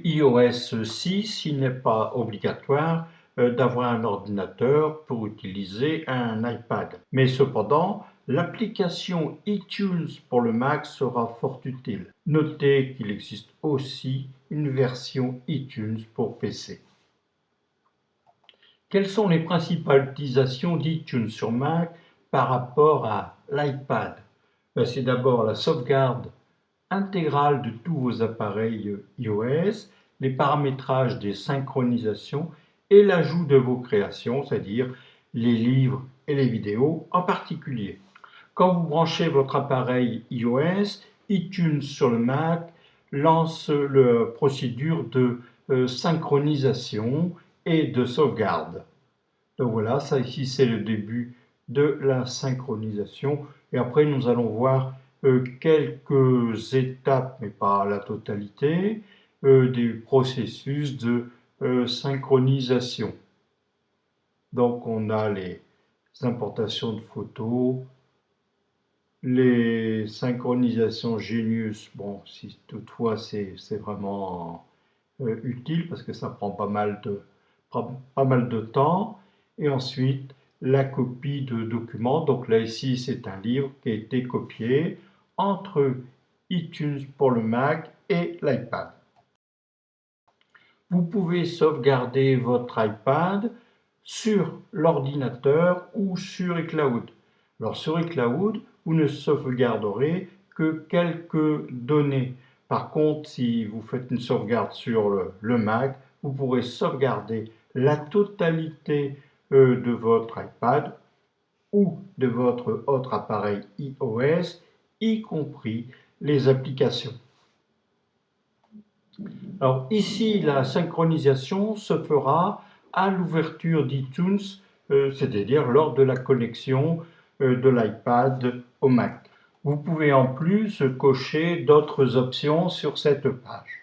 iOS 6, il n'est pas obligatoire d'avoir un ordinateur pour utiliser un iPad. Mais cependant, l'application iTunes pour le Mac sera fort utile. Notez qu'il existe aussi une version iTunes pour PC. Quelles sont les principales utilisations d'iTunes sur Mac par rapport à l'iPad? C'est d'abord la sauvegarde intégrale de tous vos appareils iOS, les paramétrages des synchronisations et l'ajout de vos créations, c'est-à-dire les livres et les vidéos en particulier. Quand vous branchez votre appareil iOS, iTunes sur le Mac lance la procédure de synchronisation et de sauvegarde. Donc voilà, ça ici c'est le début de la synchronisation. Et après nous allons voir quelques étapes, mais pas la totalité, des processus de synchronisation. Donc on a les importations de photos, les synchronisations Genius, bon si toutefois c'est vraiment utile parce que ça prend pas mal de temps. Et ensuite la copie de documents. Donc là ici c'est un livre qui a été copié entre iTunes pour le Mac et l'iPad. Vous pouvez sauvegarder votre iPad sur l'ordinateur ou sur iCloud. Alors sur iCloud, vous ne sauvegarderez que quelques données. Par contre, si vous faites une sauvegarde sur le Mac, vous pourrez sauvegarder la totalité de votre iPad ou de votre autre appareil iOS, y compris les applications. Alors ici, la synchronisation se fera à l'ouverture d'iTunes, c'est-à-dire lors de la connexion de l'iPad au Mac. Vous pouvez en plus cocher d'autres options sur cette page.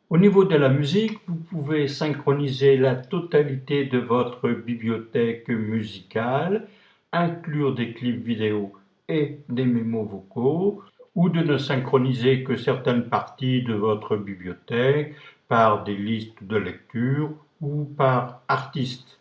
Au niveau de la musique, vous pouvez synchroniser la totalité de votre bibliothèque musicale, inclure des clips vidéo et des mémos vocaux, ou de ne synchroniser que certaines parties de votre bibliothèque par des listes de lecture ou par artiste.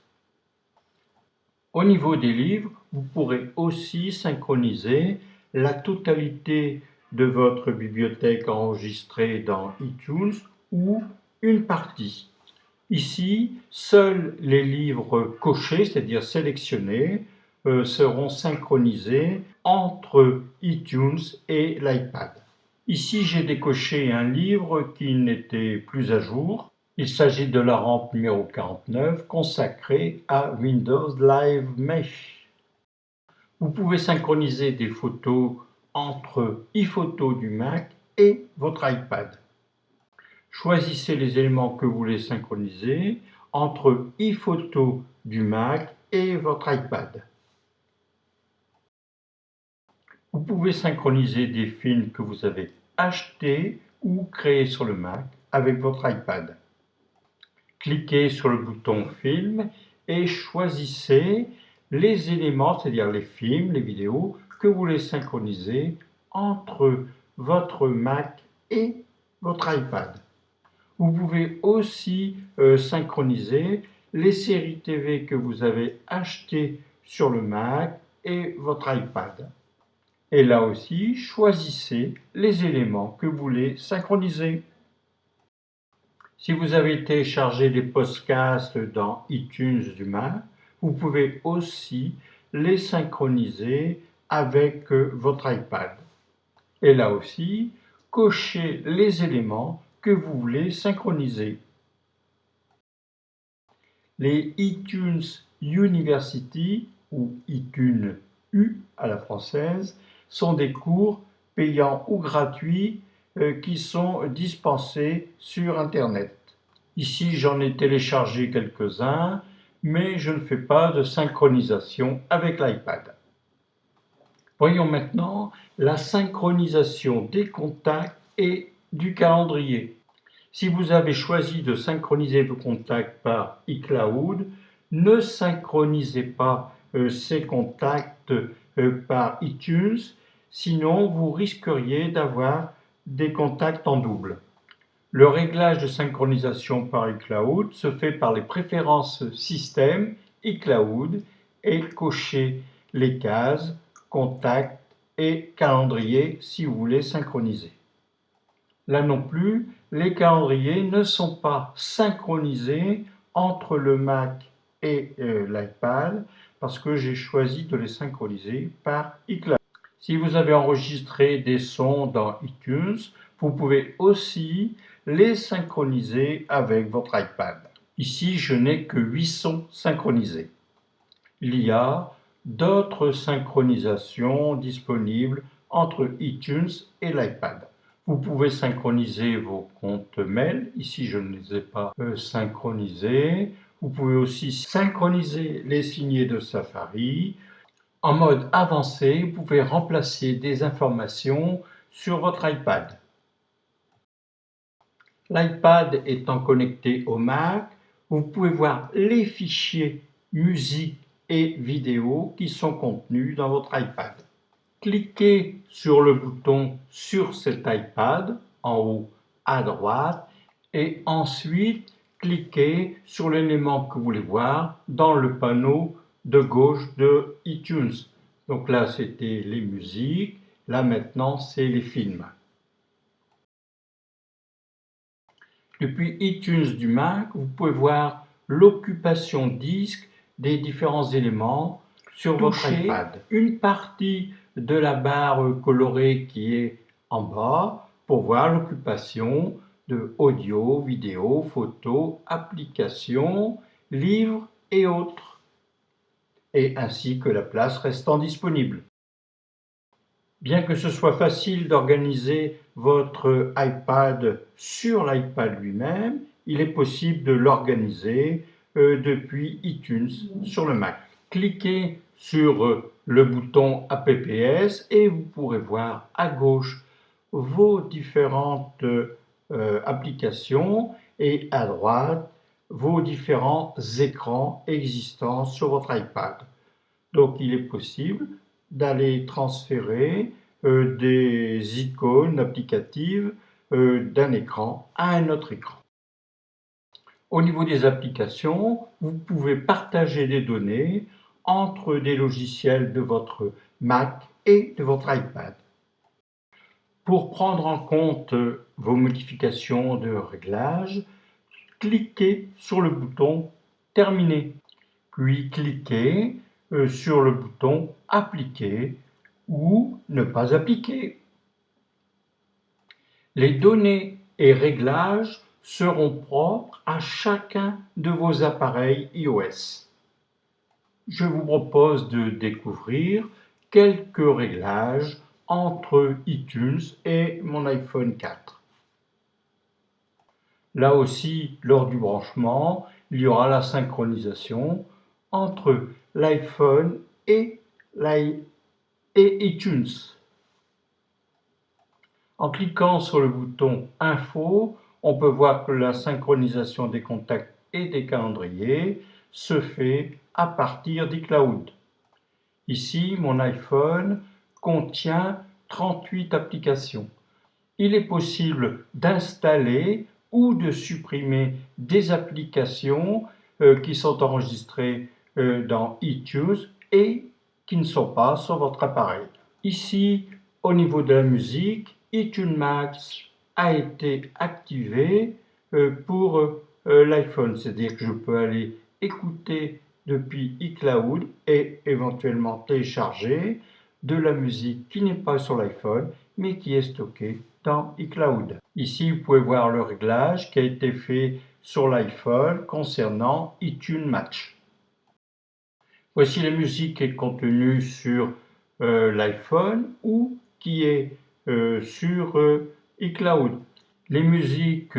Au niveau des livres, vous pourrez aussi synchroniser la totalité de votre bibliothèque enregistrée dans iTunes ou une partie. Ici, seuls les livres cochés, c'est-à-dire sélectionnés, seront synchronisés entre iTunes et l'iPad. Ici, j'ai décoché un livre qui n'était plus à jour. Il s'agit de la rampe numéro 49 consacrée à Windows Live Mesh. Vous pouvez synchroniser des photos entre iPhoto du Mac et votre iPad. Choisissez les éléments que vous voulez synchroniser entre iPhoto du Mac et votre iPad. Vous pouvez synchroniser des films que vous avez achetés ou créés sur le Mac avec votre iPad. Cliquez sur le bouton Film et choisissez les éléments, c'est-à-dire les films, les vidéos, que vous voulez synchroniser entre votre Mac et votre iPad. Vous pouvez aussi synchroniser les séries TV que vous avez achetées sur le Mac et votre iPad. Et là aussi, choisissez les éléments que vous voulez synchroniser. Si vous avez téléchargé des podcasts dans iTunes du Mac, vous pouvez aussi les synchroniser avec votre iPad. Et là aussi, cochez les éléments que vous voulez synchroniser. Les iTunes University ou iTunes U à la française sont des cours payants ou gratuits qui sont dispensés sur Internet. Ici, j'en ai téléchargé quelques-uns, mais je ne fais pas de synchronisation avec l'iPad. Voyons maintenant la synchronisation des contacts et du calendrier. Si vous avez choisi de synchroniser vos contacts par iCloud, ne synchronisez pas ces contacts par iTunes, sinon vous risqueriez d'avoir des contacts en double. Le réglage de synchronisation par iCloud se fait par les préférences système iCloud et cocher les cases Contact et Calendrier si vous voulez synchroniser. Là non plus, les calendriers ne sont pas synchronisés entre le Mac et l'iPad parce que j'ai choisi de les synchroniser par iCloud. Si vous avez enregistré des sons dans iTunes, vous pouvez aussi les synchroniser avec votre iPad. Ici, je n'ai que 8 sons synchronisés. Il y a d'autres synchronisations disponibles entre iTunes et l'iPad. Vous pouvez synchroniser vos comptes mail. Ici, je ne les ai pas synchronisés. Vous pouvez aussi synchroniser les signets de Safari. En mode avancé, vous pouvez remplacer des informations sur votre iPad. L'iPad étant connecté au Mac, vous pouvez voir les fichiers musique et vidéo qui sont contenus dans votre iPad. Cliquez sur le bouton sur cet iPad en haut à droite et ensuite cliquez sur l'élément que vous voulez voir dans le panneau de gauche de iTunes. Donc là c'était les musiques, là maintenant c'est les films. Depuis iTunes du Mac, vous pouvez voir l'occupation disque des différents éléments sur votre iPad. Une partie de la barre colorée qui est en bas pour voir l'occupation de audio, vidéo, photos, applications, livres et autres, et ainsi que la place restant disponible. Bien que ce soit facile d'organiser votre iPad sur l'iPad lui-même, il est possible de l'organiser depuis iTunes sur le Mac. Cliquez sur le bouton APPS et vous pourrez voir à gauche vos différentes applications et à droite vos différents écrans existants sur votre iPad. Donc il est possible d'aller transférer des icônes applicatives d'un écran à un autre écran. Au niveau des applications, vous pouvez partager des données entre des logiciels de votre Mac et de votre iPad. Pour prendre en compte vos modifications de réglage, cliquez sur le bouton Terminer, puis cliquez sur le bouton Appliquer ou Ne pas appliquer. Les données et réglages seront propres à chacun de vos appareils iOS. Je vous propose de découvrir quelques réglages entre iTunes et mon iPhone 4. Là aussi, lors du branchement, il y aura la synchronisation entre l'iPhone et iTunes. En cliquant sur le bouton Info, on peut voir que la synchronisation des contacts et des calendriers se fait à partir d'iCloud. Ici, mon iPhone contient 38 applications. Il est possible d'installer ou de supprimer des applications qui sont enregistrées dans iTunes et qui ne sont pas sur votre appareil. Ici, au niveau de la musique, iTunes Max a été activé pour l'iPhone, c'est-à-dire que je peux aller écouter depuis iCloud et éventuellement télécharger de la musique qui n'est pas sur l'iPhone mais qui est stockée dans iCloud. Ici, vous pouvez voir le réglage qui a été fait sur l'iPhone concernant iTunes Match. Voici la musique qui est contenue sur l'iPhone ou qui est sur iCloud. Les musiques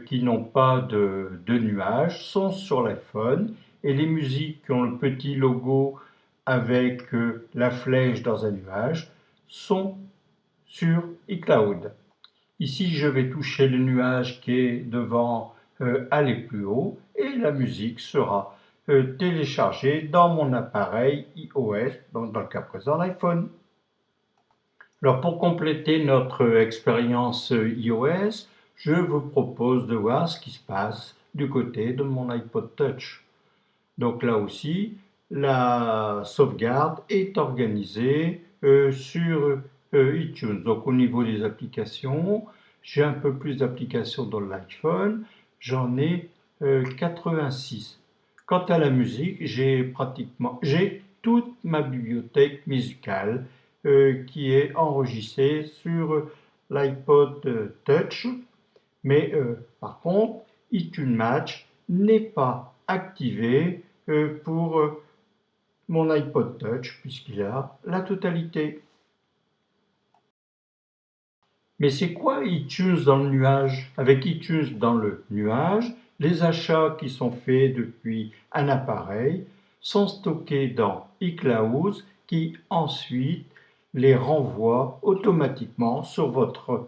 qui n'ont pas de nuage sont sur l'iPhone et les musiques qui ont le petit logo avec la flèche dans un nuage sont sur iCloud. Ici, je vais toucher le nuage qui est devant aller plus haut et la musique sera téléchargée dans mon appareil iOS, donc dans le cas présent l'iPhone. Alors pour compléter notre expérience iOS, je vous propose de voir ce qui se passe du côté de mon iPod Touch. Donc là aussi, la sauvegarde est organisée sur iTunes. Donc au niveau des applications, j'ai un peu plus d'applications dans l'iPhone, j'en ai 86. Quant à la musique, j'ai toute ma bibliothèque musicale qui est enregistrée sur l'iPod Touch, mais par contre, iTunes Match n'est pas activé pour mon iPod Touch puisqu'il a la totalité. Mais c'est quoi iTunes dans le nuage? Avec iTunes dans le nuage, les achats qui sont faits depuis un appareil sont stockés dans iCloud qui ensuite les renvoie automatiquement sur votre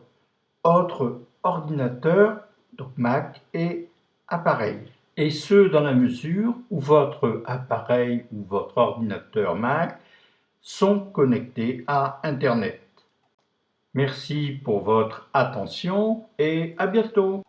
autre ordinateur, donc Mac et appareil. Et ce, dans la mesure où votre appareil ou votre ordinateur Mac sont connectés à Internet. Merci pour votre attention et à bientôt.